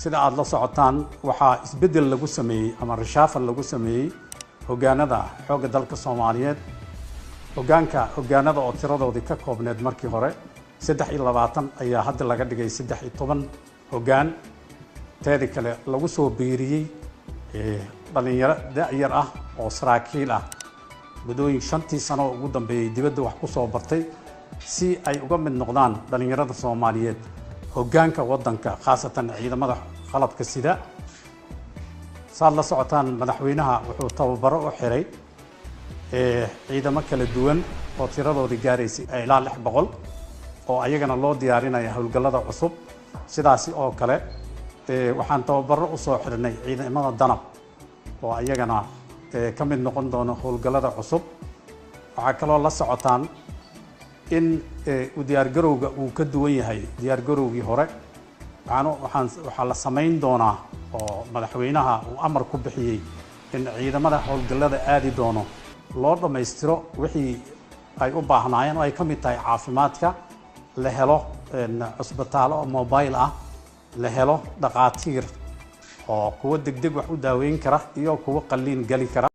sida aad la socotaan waxaa isbedel lagu sameeyay ama reshuffle lagu sameeyay hogaanada xoogga dalka Soomaaliyeed hogaanada oo tiradoodii ka koobneed markii hore 23 ayaa hadda laga dhigay 13 hogaan teedi kale lagu soo biiriyay dhalinyaro da'yar ah oo saraakiil ah mudooyin 5 sano ugu dambeeyay dibadda wax ku soo bartay si ay uga mid noqdaan dhalinyarada Soomaaliyeed hogaanka wadanka khaasatan ciidamada qalabka sida saad la socotaan madaxweynaha wuxuu tababaro u xiray ciidamo kala duwan oo tiradoodii gaaraysay ilaa 600 oo ayagana loo diyaarinayo hawlgallada cusub sidaasi oo kale waxaan tababaro u soo xirnay ciidamada danab oo ayagana ka mid noqon doona hawlgallada cusub waxa kale la socotaan in u diyaar garowga uu ka duwan yahay diyaar garowgii hore waxaa la sameyn doonaa oo madaxweynaha uu amar ku bixiyay in ciidamada hawlgallada aadi doono loo dhameystiro wixii ay u baahnaayeen oo ay ka mid tahay caafimaadka la helo isbitaallo mobile ah la helo dhaqaatiir oo kuwa degdeg wax u daaweyn kara iyo kuwa qalliin gali kara